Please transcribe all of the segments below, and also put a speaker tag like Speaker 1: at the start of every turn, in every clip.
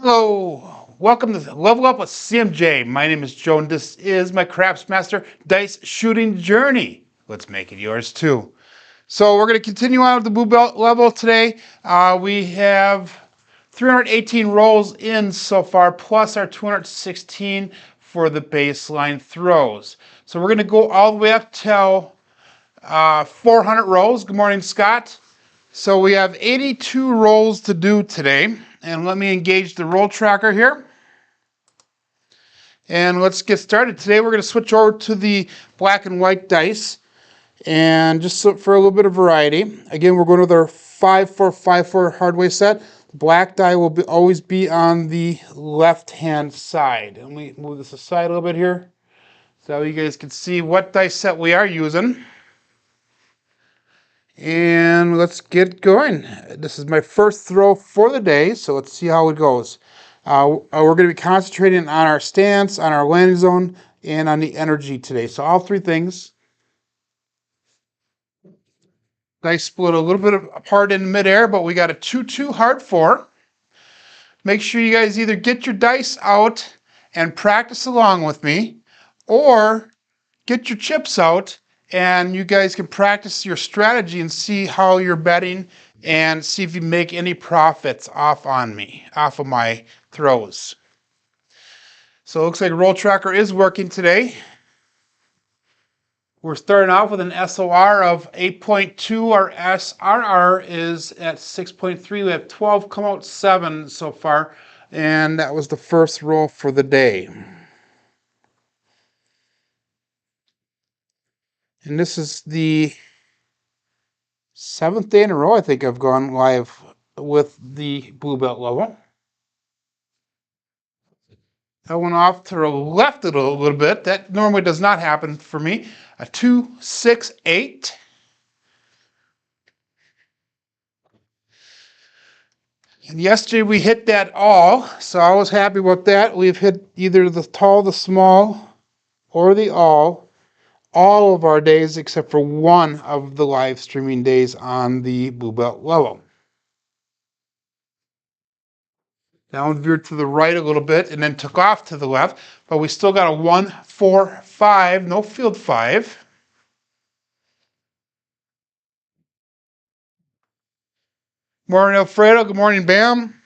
Speaker 1: Hello, welcome to Level Up with CMJ. My name is Joe, and this is my Craftsmaster Dice Shooting Journey. Let's make it yours too. So we're going to continue on with the blue belt level today. We have 318 rolls in so far, plus our 216 for the baseline throws. So we're going to go all the way up till 400 rolls. Good morning, Scott. So we have 82 rolls to do today. And let me engage the roll tracker here. And let's get started. Today we're going to switch over to the black and white dice. And just for a little bit of variety. Again, we're going with our 5-4-5-4 hardware set. The black die will always be on the left-hand side. Let me move this aside a little bit here so you guys can see what dice set we are using. And let's get going. This is my first throw for the day, so let's see how it goes. We're going to be concentrating on our stance, on our landing zone, and on the energy today. So all three things. Dice split a little bit apart in midair, but we got a 2-2 hard 4. Make sure you guys either get your dice out and practice along with me, or get your chips out and you guys can practice your strategy and see how you're betting and see if you make any profits off of my throws. So it looks like Roll Tracker is working today. We're starting off with an SOR of 8.2. Our SRR is at 6.3. We have 12 come out 7 so far. And that was the first roll for the day. And this is the 7th day in a row, I think I've gone live with the blue belt level. I went off to the left a little bit. That normally does not happen for me. A 2, 6, 8. And yesterday we hit that all, so I was happy about that. We've hit either the tall, the small, or the all of our days except for one of the live streaming days on the blue belt level. Down veered to the right a little bit and then took off to the left, but we still got a 1, 4, 5, no field 5. Morning, Alfredo. Good morning, Bam.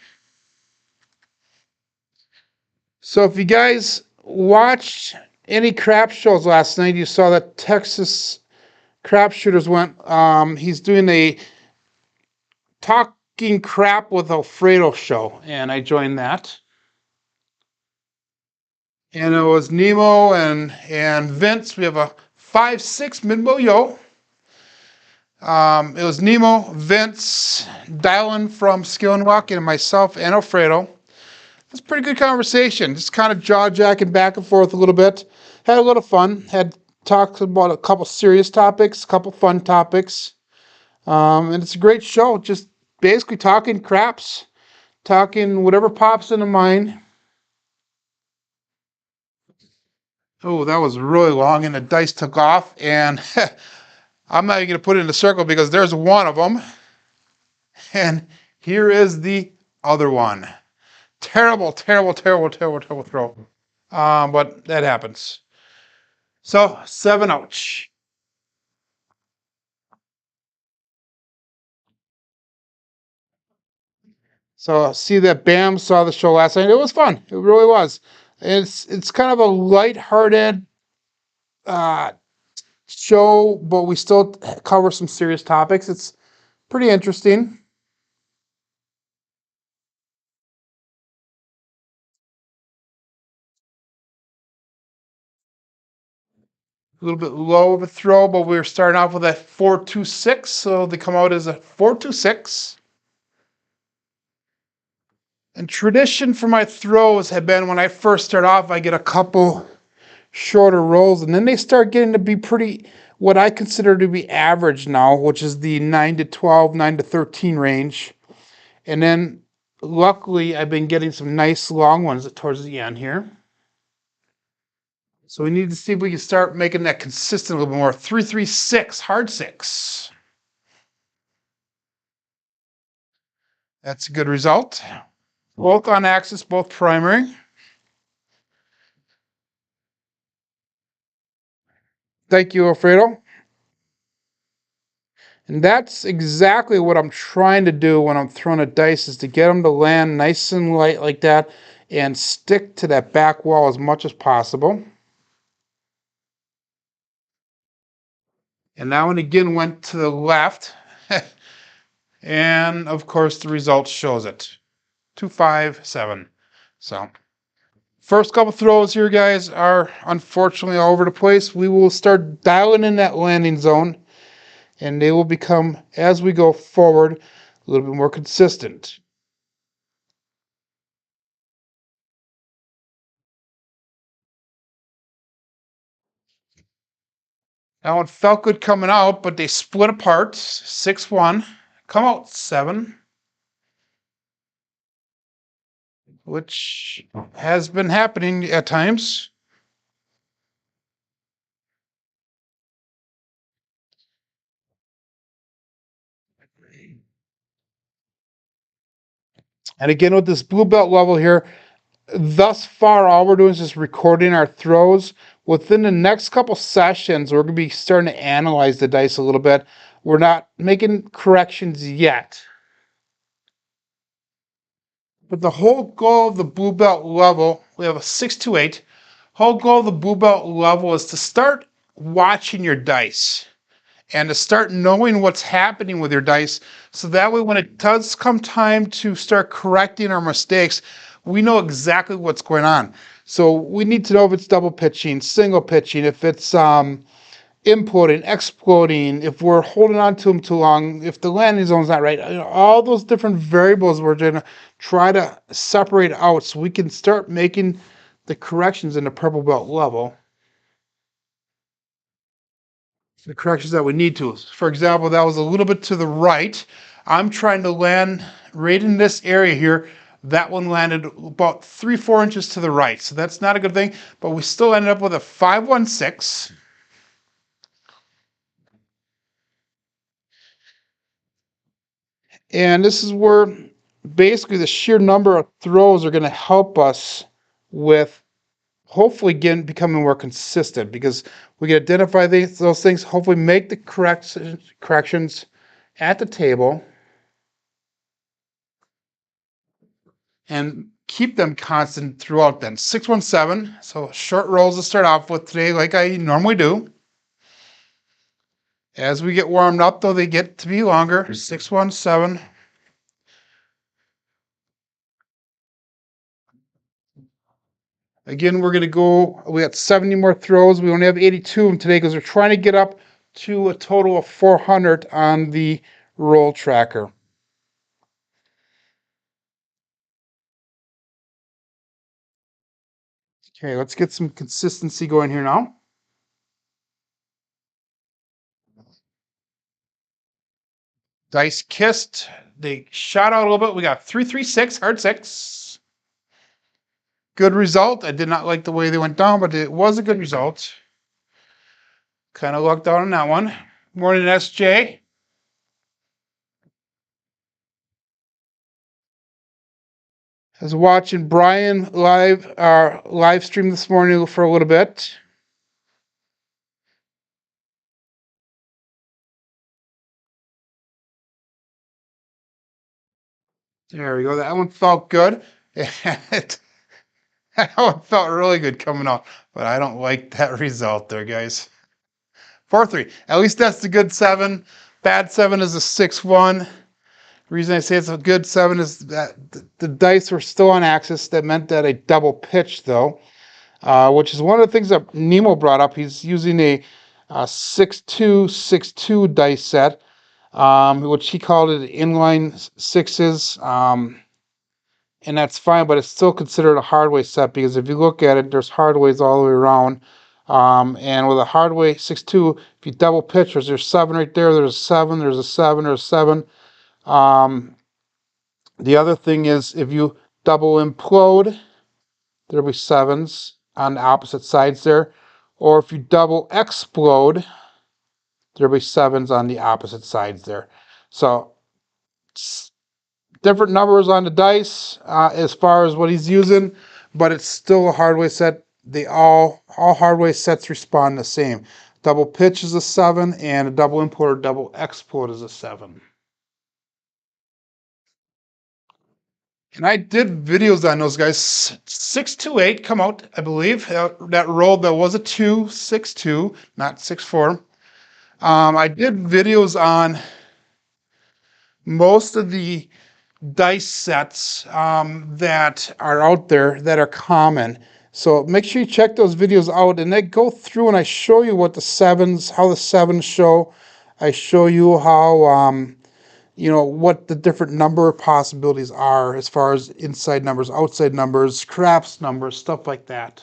Speaker 1: So if you guys watched any crap shows last night, you saw that Texas crap shooters went, he's doing a Talking Crap with Alfredo show, and I joined that. And it was Nemo and Vince. We have a 5-6 mid-mo-yo. It was Nemo, Vince, Dylan from Skill and Walk, and myself and Alfredo. It was a pretty good conversation. Just kind of jaw-jacking back and forth a little bit. Had a little fun. Had talked about a couple serious topics, a couple fun topics. And it's a great show. Just basically talking craps, talking whatever pops into mind. Oh, that was really long, and the dice took off, and I'm not even going to put it in a circle because there's one of them, and here is the other one. Terrible, terrible, terrible, terrible, terrible throw. But that happens. So, 7 ouch. So, see that Bam saw the show last night. It was fun. It really was. It's kind of a lighthearted show, but we still cover some serious topics. It's pretty interesting. A little bit low of a throw, but we were starting off with a 4-2-6, so they come out as a 4-2-6. And tradition for my throws have been when I first start off, I get a couple shorter rolls, and then they start getting to be pretty, what I consider to be average now, which is the 9-12, 9-13 range. And then luckily, I've been getting some nice long ones towards the end here. So we need to see if we can start making that consistent a little bit more. 3-3-6, hard 6. That's a good result. Both on axis, both primary. Thank you, Alfredo. And that's exactly what I'm trying to do when I'm throwing a dice, is to get them to land nice and light like that and stick to that back wall as much as possible. And that one again went to the left. And of course the result shows it. 257. So first couple throws here, guys, are unfortunately all over the place. We will start dialing in that landing zone, and they will become, as we go forward, a little bit more consistent. That one felt good coming out, but they split apart. 6-1. Come out 7, which has been happening at times. And again, with this blue belt level here, thus far, all we're doing is just recording our throws. Within the next couple sessions, we're going to be starting to analyze the dice a little bit. We're not making corrections yet. But the whole goal of the blue belt level, we have a 6-8. Whole goal of the blue belt level is to start watching your dice and to start knowing what's happening with your dice, so that way when it does come time to start correcting our mistakes, we know exactly what's going on. So we need to know if it's double pitching, single pitching, if it's imploding, exploding, if we're holding on to them too long, if the landing zone's not right. All those different variables we're going to try to separate out so we can start making the corrections in the purple belt level. The corrections that we need to. For example, that was a little bit to the right. I'm trying to land right in this area here. That one landed about 3-4 inches to the right, so that's not a good thing, but we still ended up with a 5-1-6. And this is where basically the sheer number of throws are going to help us with hopefully again becoming more consistent, because we can identify those things, hopefully make the corrections at the table and keep them constant throughout. Then 6-1-7. So short rolls to start off with today, like I normally do. As we get warmed up, though, they get to be longer. 6-1-7. Again, we're going to go, we got 70 more throws. We only have 82 of them today because we're trying to get up to a total of 400 on the roll tracker. Okay, let's get some consistency going here now. Dice kissed. They shot out a little bit. We got 3-3-6, hard 6. Good result. I did not like the way they went down, but it was a good result. Kind of lucked out on that one. Morning, SJ. I was watching Brian live stream this morning for a little bit. There we go. That one felt good. That one felt really good coming out, but I don't like that result there, guys. 4-3. At least that's the good 7. Bad 7 is a 6-1. The reason I say it's a good 7 is that the dice were still on axis. That meant that a double pitch, though, which is one of the things that Nemo brought up. He's using a 6-2-6-2 dice set, which he called it inline sixes. And that's fine, but it's still considered a hardway set, because if you look at it, there's hardways all the way around. And with a hardway 6-2, if you double pitch, there's 7 right there, there's a 7, there's a 7, there's a 7. The other thing is, if you double implode, there'll be 7s on the opposite sides there. Or if you double explode, there'll be 7s on the opposite sides there. So different numbers on the dice as far as what he's using, but it's still a hardware set. They all hardware sets respond the same. Double pitch is a 7, and a double import or double export is a 7. And I did videos on those guys. 628 come out, I believe. That rolled, that was a 2, 6-2, not 6-4. I did videos on most of the dice sets that are out there that are common. So make sure you check those videos out, and they go through and I show you what the sevens, how the sevens show. I show you how, what the different number possibilities are as far as inside numbers, outside numbers, craps numbers, stuff like that.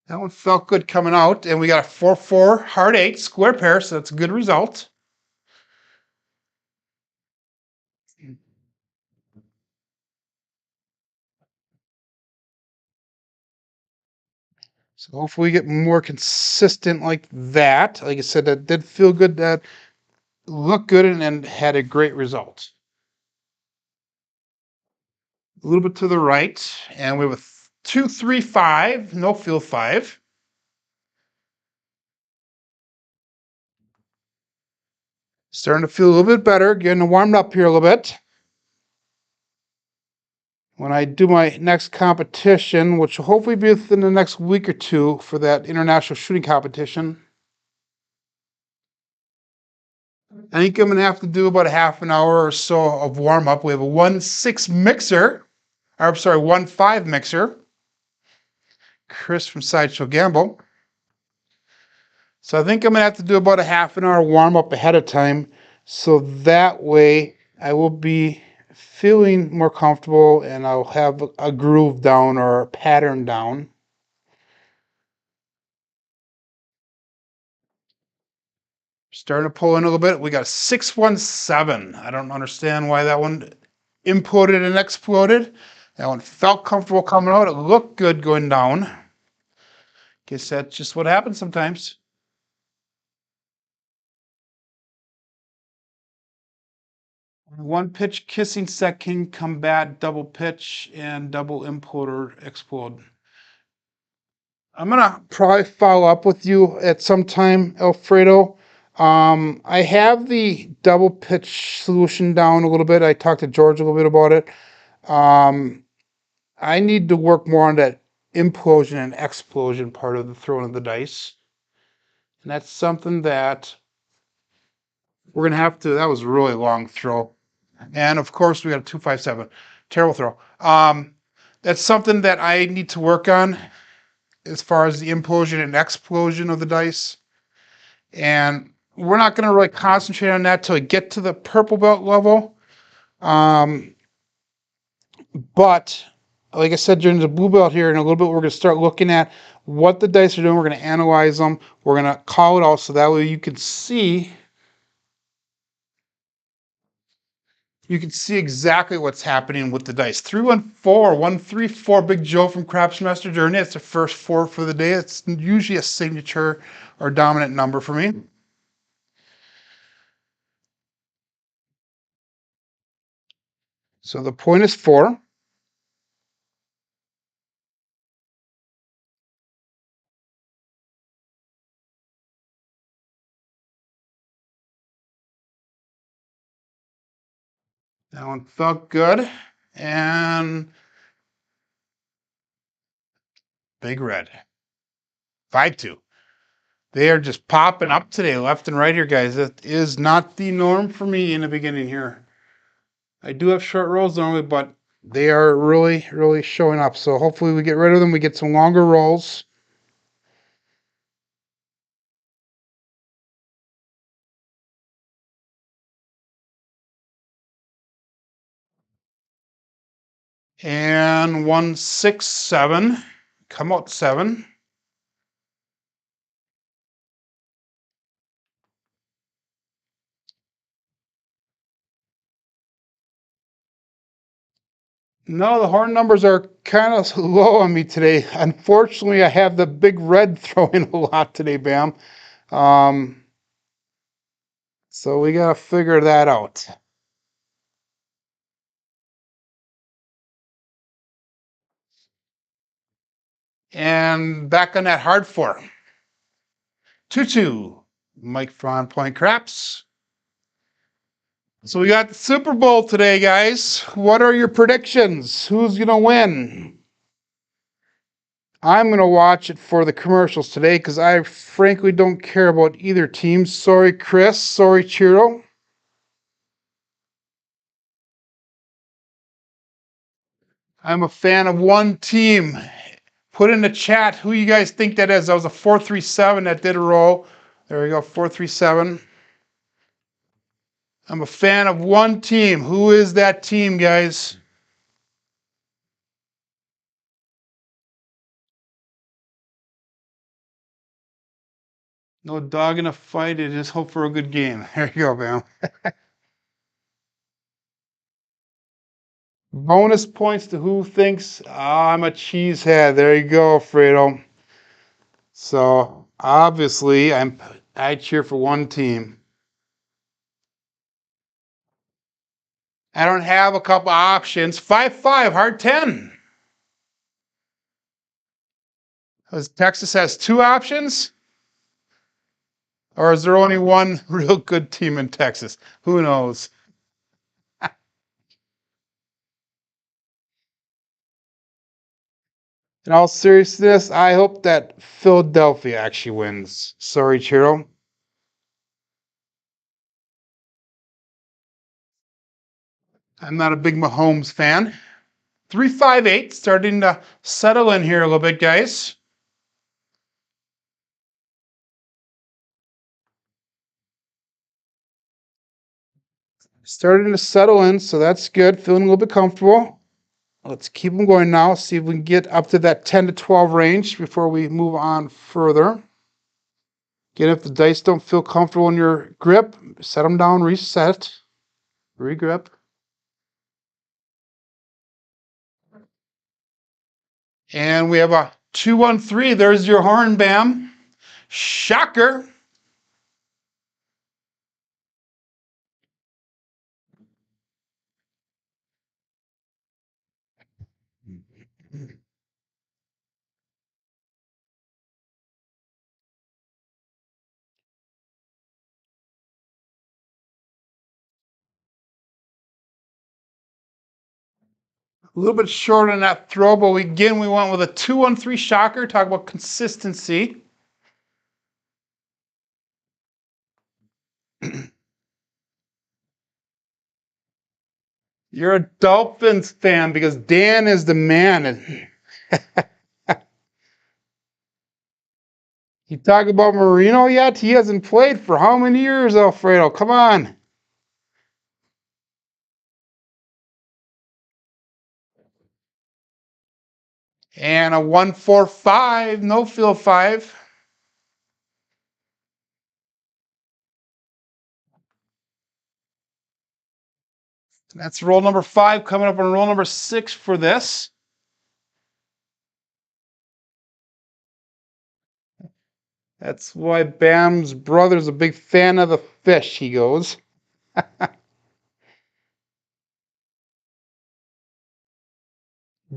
Speaker 1: That one felt good coming out, and we got a 4-4 hard 8 square pair, so that's a good result. So hopefully we get more consistent like that. Like I said, that did feel good, that looked good, and had a great result. A little bit to the right, and we have a 2-3-5, no field 5. Starting to feel a little bit better, getting warmed up here a little bit. When I do my next competition, which will hopefully be within the next week or two for that international shooting competition, I think I'm going to have to do about a half an hour or so of warm up. We have a 1-6 mixer, or I'm sorry, 1-5 mixer. Chris from Sideshow Gamble. So I think I'm going to have to do about a half an hour warm up ahead of time, so that way I will be feeling more comfortable and I'll have a groove down or a pattern down. Starting to pull in a little bit. We got a 6-1-7. I don't understand why that one imploded and exploded. That one felt comfortable coming out. It looked good going down. Guess that's just what happens sometimes. One pitch kissing set can combat double pitch and double import or explode. I'm gonna probably follow up with you at some time, Alfredo. I have the double pitch solution down a little bit. I talked to George a little bit about it. I need to work more on that implosion and explosion part of the throwing of the dice. And that's something that we're gonna have to, that was a really long throw. And of course we got a 2-5-7. Terrible throw. That's something that I need to work on as far as the implosion and explosion of the dice. And we're not going to really concentrate on that till we get to the purple belt level. But like I said, during the blue belt here in a little bit, we're going to start looking at what the dice are doing. We're going to analyze them. We're going to call it out so that way you can see exactly what's happening with the dice. 3-1-4, 1-3-4, Big Joe from Craps Master Journey. It's the first 4 for the day. It's usually a signature or dominant number for me. So the point is 4. That one felt good. And big red. 5-2. They are just popping up today, left and right here, guys. That is not the norm for me in the beginning here. I do have short rolls normally, but they are really, really showing up. So hopefully we get rid of them. We get some longer rolls. And 1-6-7. Come out 7. No, the horn numbers are kind of low on me today. Unfortunately, I have the big red throwing a lot today, Bam. So we got to figure that out. And back on that hard four. 2-2. Mike Frawn point craps. So we got the Super Bowl today, guys. What are your predictions? Who's going to win? I'm going to watch it for the commercials today because I frankly don't care about either team. Sorry, Chris. Sorry, Chiro. I'm a fan of one team. Put in the chat who you guys think that is. That was a 437 that did a roll. There we go, 437. I'm a fan of one team. Who is that team, guys? No dog in a fight. I just hope for a good game. There you go, man. Bonus points to who thinks I'm a cheesehead. There you go, Fredo. So obviously, I cheer for one team. I don't have a couple options. 5-5, hard 10. Texas has two options? Or is there only one real good team in Texas? Who knows? In all seriousness, I hope that Philadelphia actually wins. Sorry, Chiro. I'm not a big Mahomes fan. 358, starting to settle in here a little bit, guys. Starting to settle in, so that's good. Feeling a little bit comfortable. Let's keep them going now. See if we can get up to that 10 to 12 range before we move on further. Again, if the dice don't feel comfortable in your grip, set them down, reset, regrip. And we have a 2-1-3. There's your horn, Bam. Shocker. A little bit short on that throw, but again, we went with a 2-1-3 shocker. Talk about consistency. You're a Dolphins fan because Dan is the man. You talk about Marino yet? He hasn't played for how many years, Alfredo? Come on. And a 1-4-5, no field 5. That's roll number 5, coming up on roll number 6 for this. That's why Bam's brother's a big fan of the fish, he goes.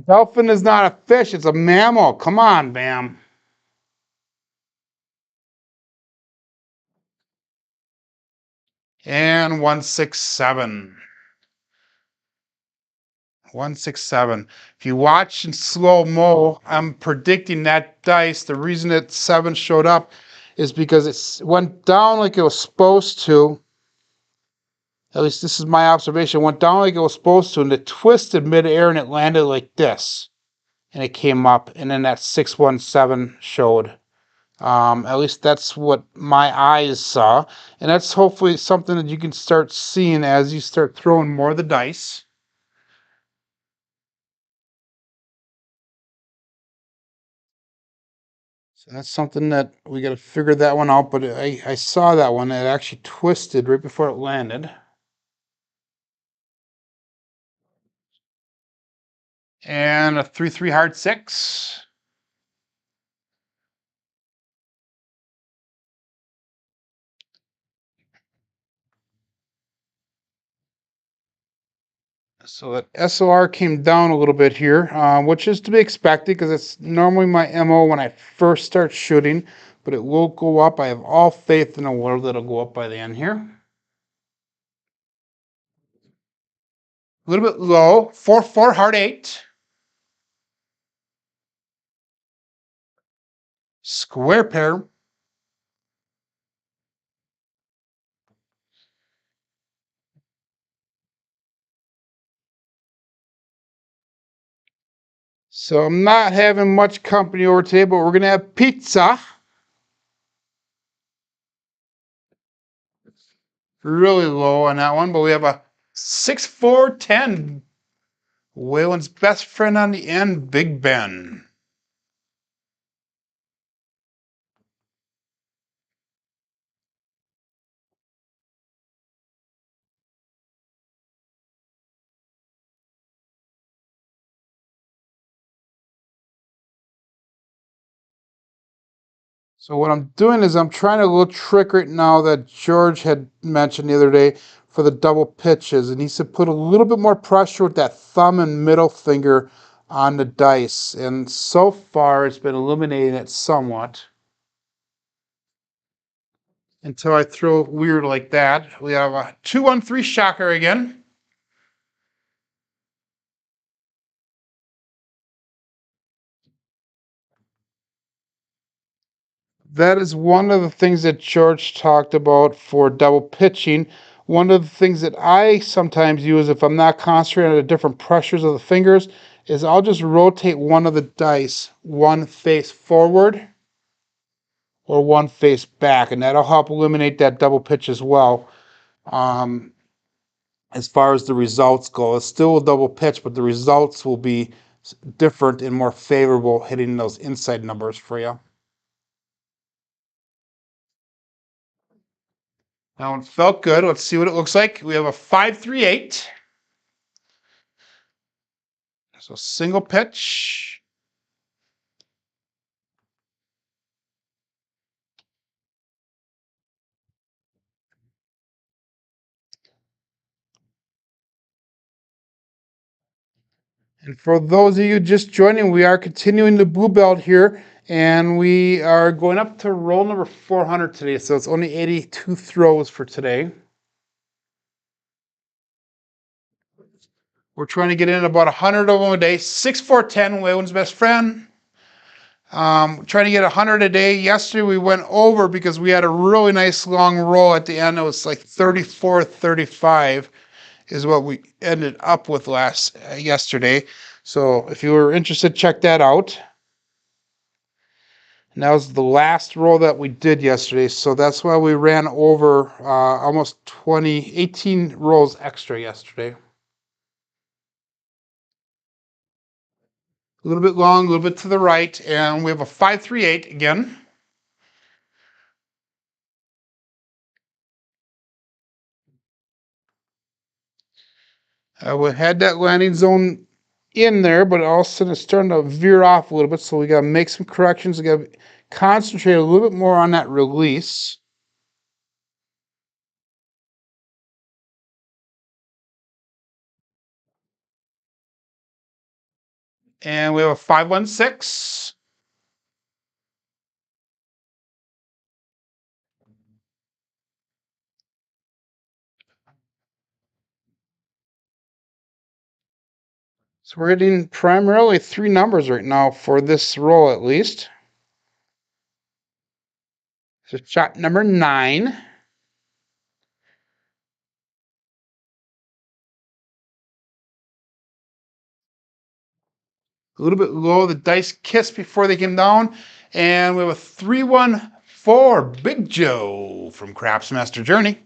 Speaker 1: Dolphin is not a fish, it's a mammal. Come on, Bam. And 167. 167. If you watch in slow-mo, I'm predicting that dice. The reason that 7 showed up is because it went down like it was supposed to. At least this is my observation. It went down like it was supposed to, and it twisted midair, and it landed like this. And it came up, and then that 617 showed. At least that's what my eyes saw. And that's hopefully something that you can start seeing as you start throwing more of the dice. So that's something that we got to figure that one out. But I saw that one. It actually twisted right before it landed. And a 3-3 hard 6. So that SOR came down a little bit here, which is to be expected because it's normally my MO when I first start shooting, but it will go up. I have all faith in the world that it'll go up by the end here. A little bit low, 4-4, heart 8. Square pair. So I'm not having much company over today, but we're going to have pizza. Really low on that one, but we have a 6-4-10. Waylon's best friend on the end, Big Ben. So what I'm doing is I'm trying a little trick right now that George had mentioned the other day for the double pitches. It needs to put a little bit more pressure with that thumb and middle finger on the dice. And so far it's been eliminating it somewhat. Until I throw weird like that. We have a 2-1-3 shocker again. That is one of the things that George talked about for double pitching. One of the things that I sometimes use if I'm not concentrating on the different pressures of the fingers is I'll just rotate one of the dice one face forward or one face back, and that'll help eliminate that double pitch as well. As far as the results go, it's still a double pitch, but the results will be different and more favorable hitting those inside numbers for you. That one felt good. Let's see what it looks like. We have a 5-3-8. So single pitch. And for those of you just joining, we are continuing the blue belt here, and we are going up to roll number 400 today. So it's only 82 throws for today. We're trying to get in about 100 of them a day. 6-4-10, Waylon's best friend. Trying to get 100 a day. Yesterday we went over because we had a really nice long roll at the end. It was like 34-35 is what we ended up with yesterday. So if you were interested, check that out. And that was the last roll that we did yesterday. So that's why we ran over almost 18 rolls extra yesterday. A little bit long, a little bit to the right, and we have a 5-3-8 again. We had that landing zone in there, but all of a sudden it's starting to veer off a little bit, so we got to make some corrections. We got to concentrate a little bit more on that release. And we have a 5-1-6. So we're hitting primarily 3 numbers right now for this roll at least. So shot number 9. A little bit low. The dice kissed before they came down. And we have a 3-1-4 Big Joe from Craftsmaster Journey.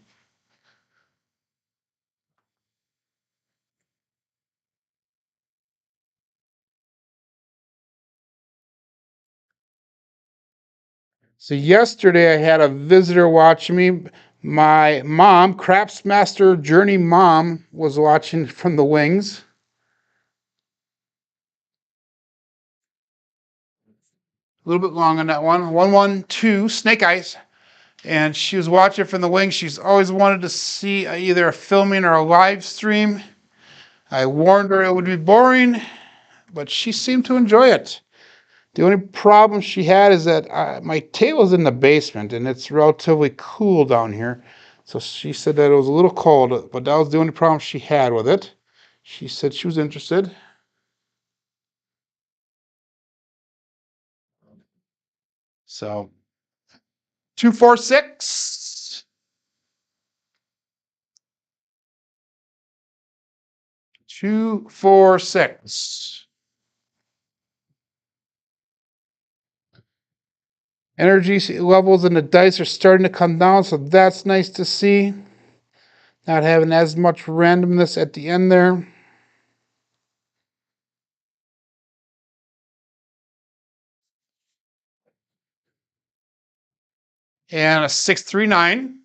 Speaker 1: So yesterday I had a visitor watching me. My mom, Craftsmaster Journey mom, was watching from the wings. A little bit long on that one. 1-1-2 Snake Eyes. And she was watching from the wings. She's always wanted to see either a filming or a live stream. I warned her it would be boring, but she seemed to enjoy it. The only problem she had is that my table's in the basement and it's relatively cool down here. So she said that it was a little cold, but that was the only problem she had with it. She said she was interested. So 246. 246. Energy levels in the dice are starting to come down, so that's nice to see. Not having as much randomness at the end there. And a 639.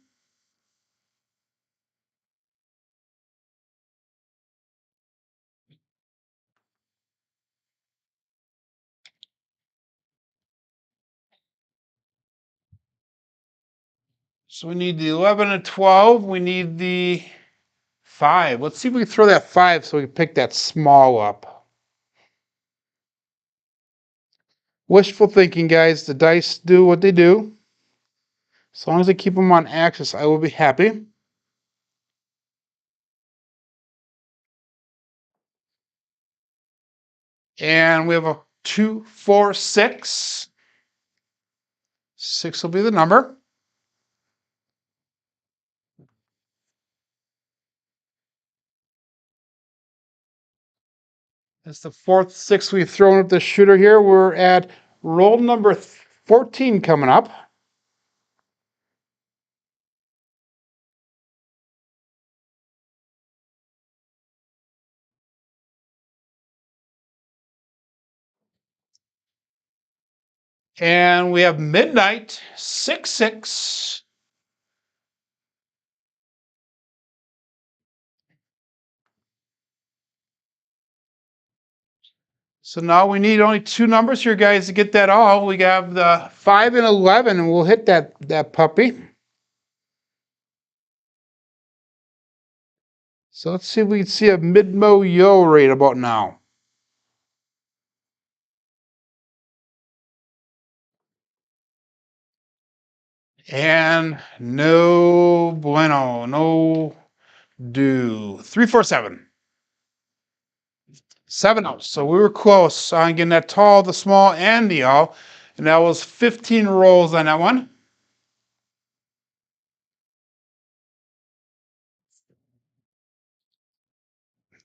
Speaker 1: So we need the 11 and 12. We need the 5. Let's see if we can throw that 5 so we can pick that small up. Wishful thinking, guys. The dice do what they do. As long as I keep them on axis, I will be happy. And we have a 246. 6 will be the number. That's the fourth 6 we've thrown at the shooter here. We're at roll number 14 coming up. And we have midnight, 6-6. So now we need only 2 numbers here, guys, to get that all. We have the 5 and 11, and we'll hit that puppy. So let's see if we can see a mid-mo yo right about now. And no bueno, no do. 347. 7 out. So we were close on getting that tall, the small, and the all. And that was 15 rolls on that one.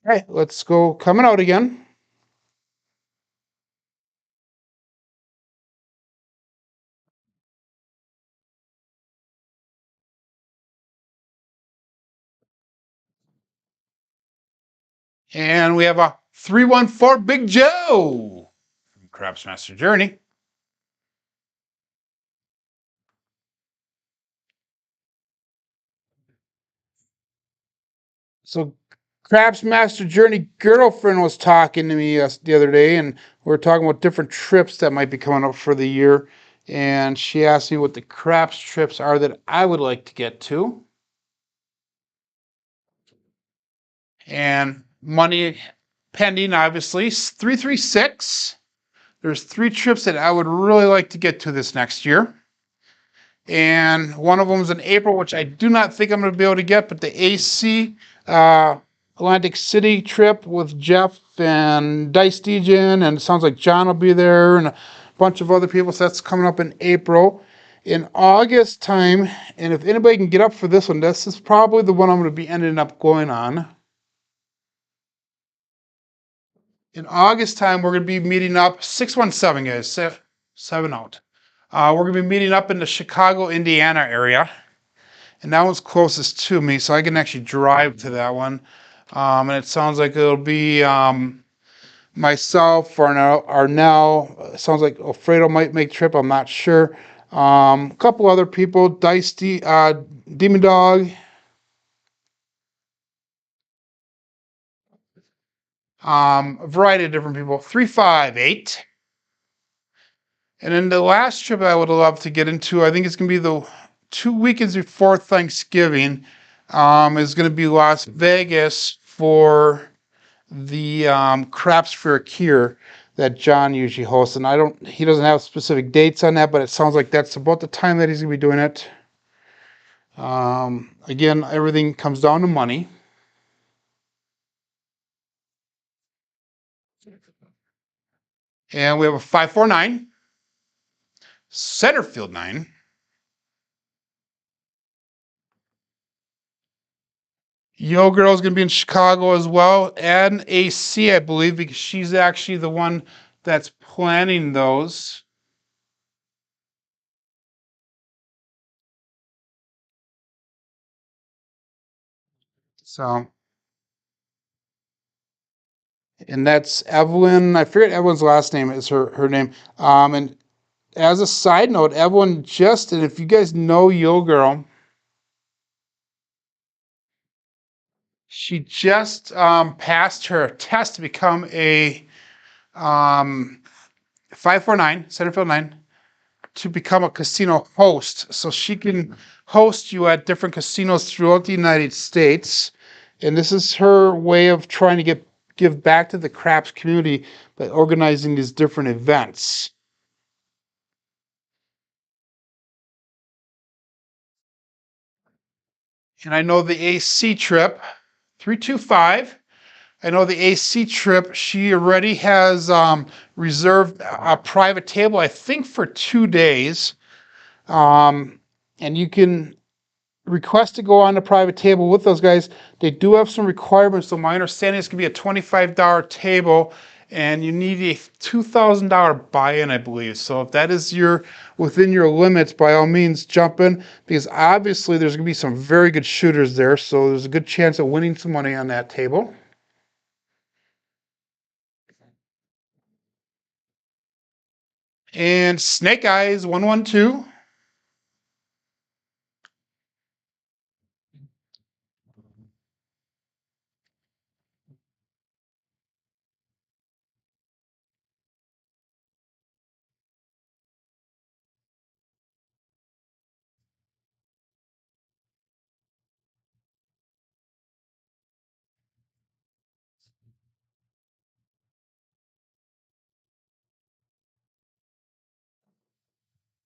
Speaker 1: All right, let's go coming out again. And we have a 314 Big Joe from Craps Master Journey. So Craps Master Journey girlfriend was talking to me the other day, and we were talking about different trips that might be coming up for the year. And she asked me what the craps trips are that I would like to get to. And money pending, obviously. 336. There's 3 trips that I would really like to get to this next year. And one of them is in April, which I do not think I'm going to be able to get, but the AC Atlantic City trip with Jeff and Dice Dejan, and it sounds like John will be there, and a bunch of other people, so that's coming up in April. In August time, and if anybody can get up for this one, this is probably the one I'm going to be ending up going on. In August time, we're going to be meeting up, 617 guys, 7 out. We're going to be meeting up in the Chicago, Indiana area. And that one's closest to me, so I can actually drive to that one. And it sounds like it'll be myself, Arnell. It sounds like Alfredo might make the trip, I'm not sure. A couple other people, Demon Dog. A variety of different people. 358. And then the last trip I would love to get into, I think it's going to be the 2 weekends before Thanksgiving, is going to be Las Vegas for the craps fair here that John usually hosts, and he doesn't have specific dates on that, but it sounds like that's about the time that he's gonna be doing it. Again, everything comes down to money. And we have a 549, center field 9. Yo Girl is going to be in Chicago as well, and AC, I believe, because she's actually the one that's planning those. So, and that's Evelyn. I forget Evelyn's last name is her name. And as a side note, Evelyn just, and if you guys know Yo Girl, she just passed her test to become a 549 Centerfield 9 to become a casino host. So she can host you at different casinos throughout the United States. And this is her way of trying to give back to the craps community by organizing these different events. And I know the AC trip, 325. I know the AC trip, she already has reserved a private table, I think for 2 days. And you can request to go on a private table with those guys. They do have some requirements. So my understanding is going to be a $25 table, and you need a $2,000 buy-in, I believe. So if that is within your limits, by all means, jump in, because obviously there's going to be some very good shooters there. So there's a good chance of winning some money on that table. And Snake Eyes 112.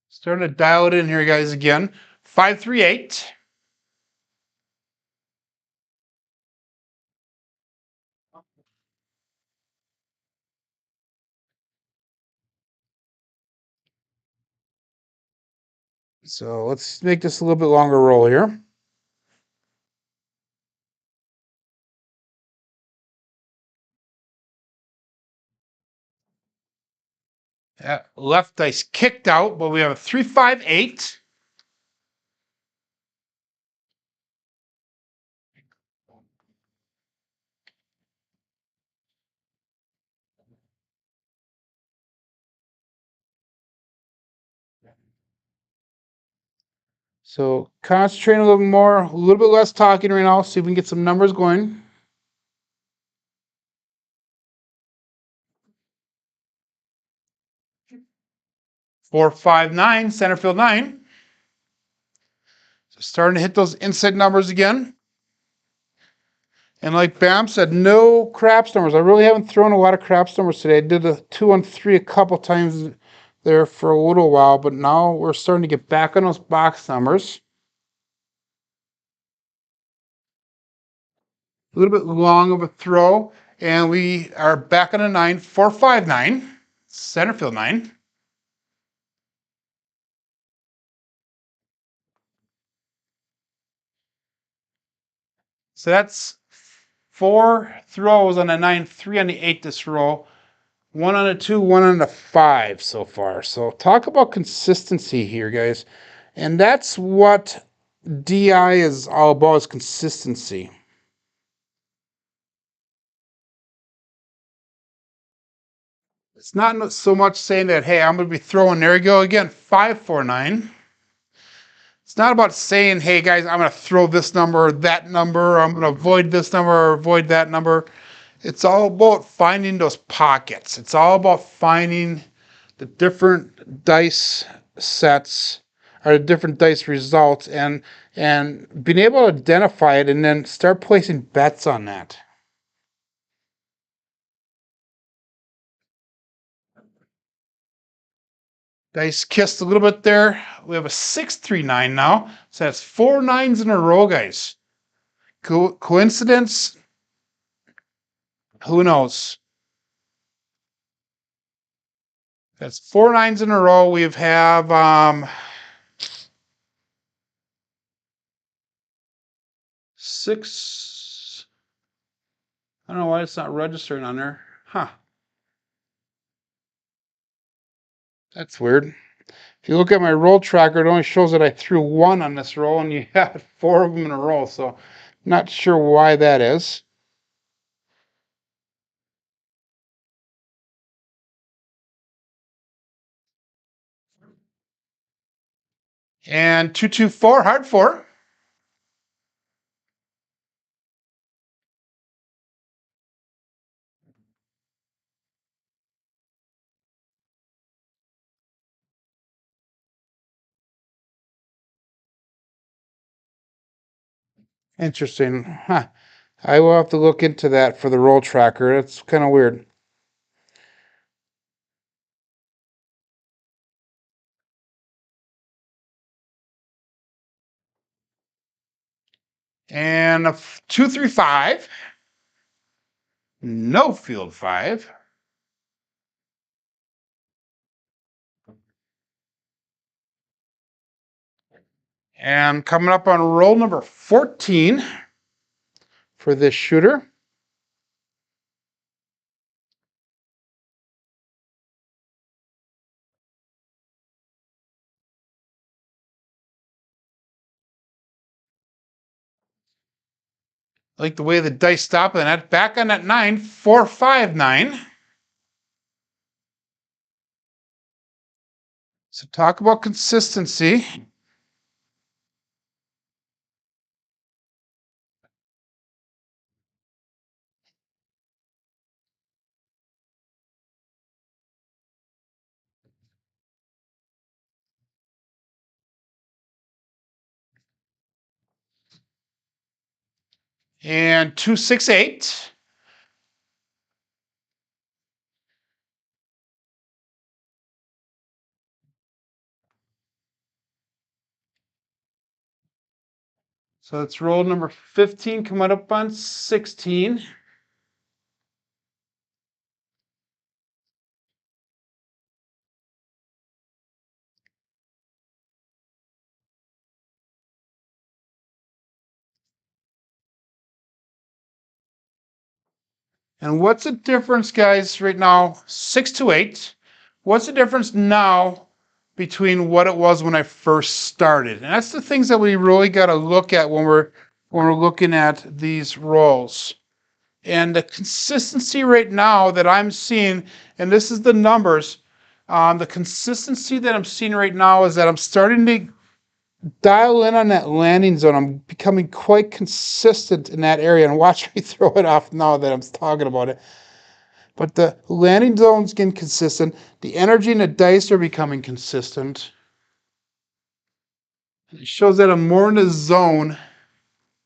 Speaker 1: Starting to dial it in here, guys, again. 538. So let's make this a little bit longer roll here. Left dice kicked out, but we have a 358. So concentrate a little more, a little bit less talking right now, see if we can get some numbers going. Four, 5, 9, center field 9. So starting to hit those inside numbers again. And like Bam said, no craps numbers. I really haven't thrown a lot of craps numbers today. I did a 2 on 3 a couple times there for a little while, but now we're starting to get back on those box numbers. A little bit long of a throw, and we are back on a 9, 4, 5, 9, center field 9. So that's 4 throws on a 9, 3 on the 8 this roll, 1 on a 2, 1 on a 5 so far. So talk about consistency here, guys. And that's what DI is all about, is consistency. It's not so much saying that, hey, I'm going to be throwing, there you go again, 5, 4, 9. It's not about saying, hey guys, I'm going to throw this number or that number, or I'm going to avoid this number or avoid that number. It's all about finding those pockets. It's all about finding the different dice sets or the different dice results, and being able to identify it and then start placing bets on that. Dice kissed a little bit there. We have a 639 now. So that's 4 9s in a row, guys. Coincidence? Who knows? That's 4 9s in a row. We have 6. I don't know why it's not registering on there. Huh. That's weird. If you look at my roll tracker, it only shows that I threw 1 on this roll, and you have 4 of them in a row. So, not sure why that is. And 224, hard 4. Interesting. Huh. I will have to look into that for the roll tracker. It's kind of weird. And a 235. No field 5. And coming up on roll number 14 for this shooter. I like the way the dice stop and that back on that 9, 4 5 9. So talk about consistency. And 268. So that's roll number 15 coming up on 16. And what's the difference, guys, right now? 6 to 8. What's the difference now between what it was when I first started? And that's the things that we really got to look at when we're looking at these rolls. And the consistency right now that I'm seeing, and this is the numbers, the consistency that I'm seeing right now is that I'm starting to dial in on that landing zone. I'm becoming quite consistent in that area, and watch me throw it off now that I'm talking about it. But the landing zone's getting consistent. The energy and the dice are becoming consistent. It shows that I'm more in the zone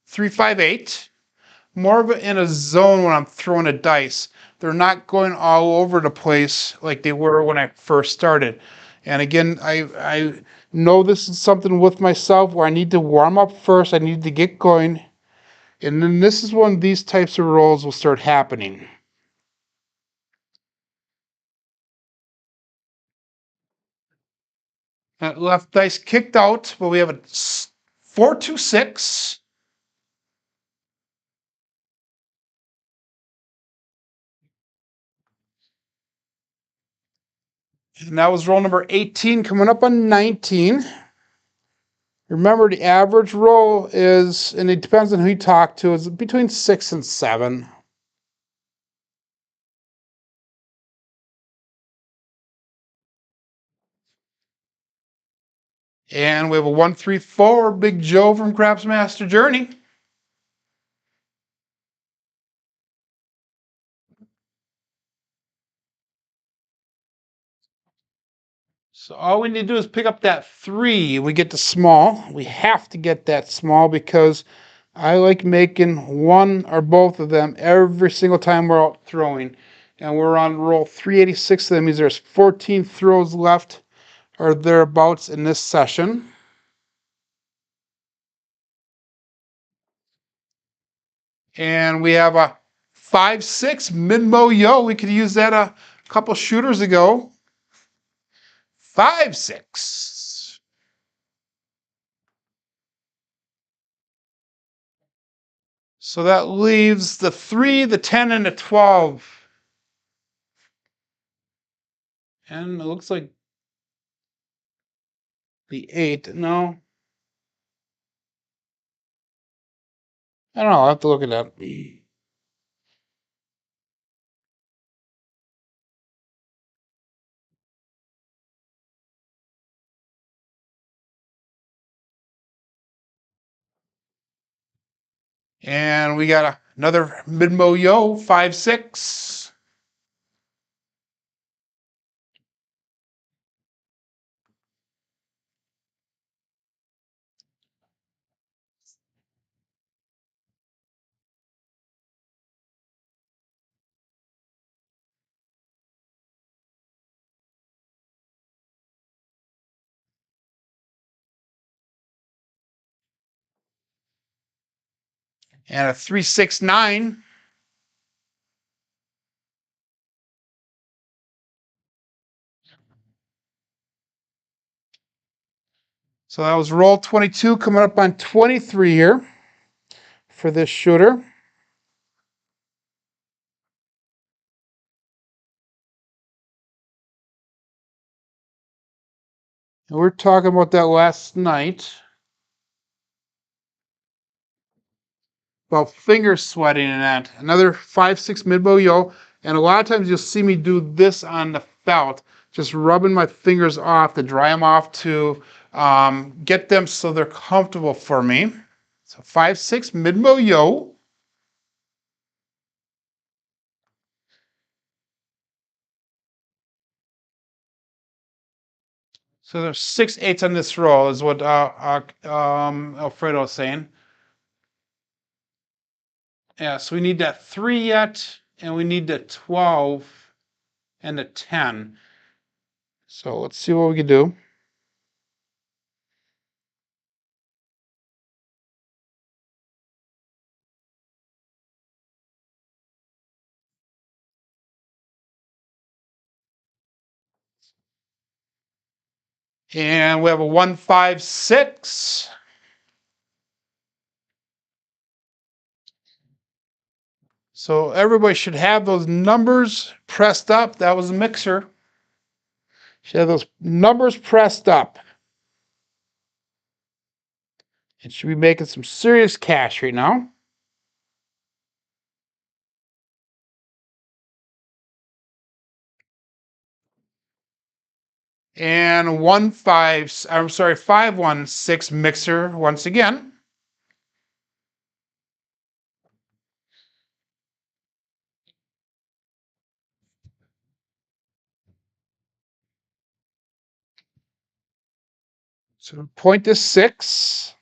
Speaker 1: 358, more of it in a zone when I'm throwing a dice. They're not going all over the place like they were when I first started. And again, I know this is something with myself where I need to warm up first. I need to get going. And then this is when these types of rolls will start happening. That left dice kicked out, but we have a 426. And that was roll number 18, coming up on 19. Remember, the average roll is, and it depends on who you talk to, is between 6 and 7. And we have a 134, Big Joe from Craps Master Journey. So all we need to do is pick up that 3. We get the small. We have to get that small because I like making one or both of them every single time we're out throwing. And we're on roll 386. That means there's 14 throws left. or thereabouts in this session. And we have a 5-6 mid-mo yo. We could use that a couple shooters ago. 5-6. So that leaves the 3, the 10, and the 12. And it looks like the 8. No. I don't know. I'll have to look at that. And we got another mid-mo yo, 5-6. And a 3-6-9. So that was roll 22, coming up on 23 here for this shooter. And we were talking about that last night, about finger sweating and that. Another 5-6 mid-mo yo. And a lot of times you'll see me do this on the felt, just rubbing my fingers off to dry them off to get them so they're comfortable for me. So 5-6 mid-mo yo. So there's 6 8s on this roll, is what Alfredo is saying. Yeah, so we need that 3 yet, and we need the 12 and the 10. So let's see what we can do. And we have a 1-5-6. So everybody should have those numbers pressed up. That was a mixer. Should have those numbers pressed up. It should be making some serious cash right now. And 5-1-6 mixer once again. So point to 6.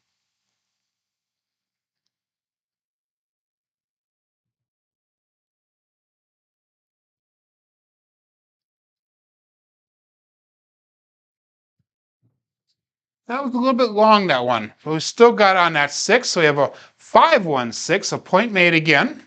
Speaker 1: That was a little bit long, that one. But we still got on that 6, so we have a 5-1-6, a point made again.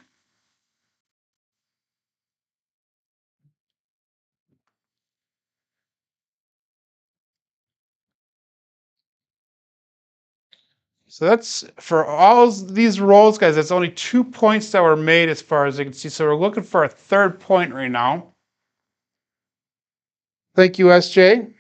Speaker 1: So that's for all these rolls, guys. That's only 2 points that were made as far as you can see. So we're looking for a third point right now. Thank you, SJ.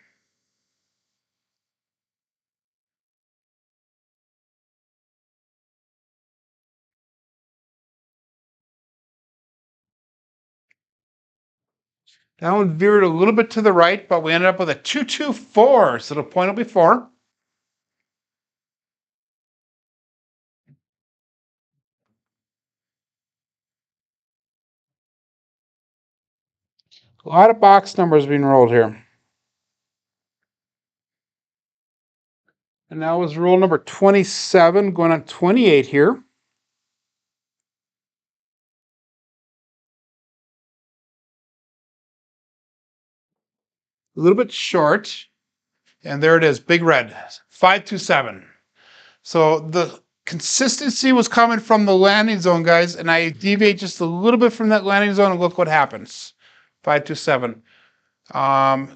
Speaker 1: That one veered a little bit to the right, but we ended up with a 2-2-4. So the point will be 4. A lot of box numbers being rolled here. And that was roll number 27, going on 28 here. A little bit short. And there it is, big red, 527. So the consistency was coming from the landing zone, guys, and I deviate just a little bit from that landing zone and look what happens. 527.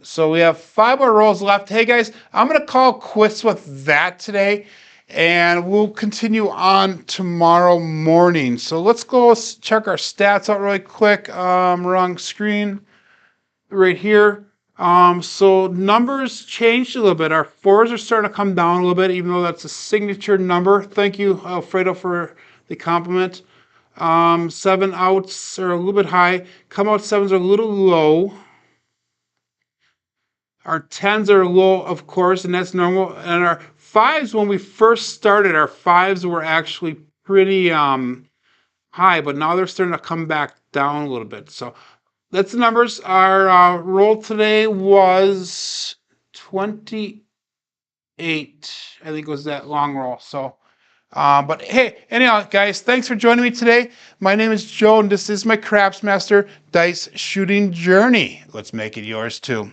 Speaker 1: So we have 5 more rolls left. Hey guys, I'm gonna call quits with that today, and we'll continue on tomorrow morning. So let's go check our stats out really quick. Wrong screen. Right here. So numbers changed a little bit. Our 4s are starting to come down a little bit, even though that's a signature number. Thank you, Alfredo, for the compliment. 7 outs are a little bit high. Come out 7s are a little low. Our 10s are low, of course, and that's normal. And our 5s, when we first started, our 5s were actually pretty high, but now they're starting to come back down a little bit. So that's the numbers. Our roll today was 28. I think was that long roll. So, but hey, anyhow, guys, thanks for joining me today. My name is Joe, and this is my Craps Master Dice Shooting Journey. Let's make it yours too.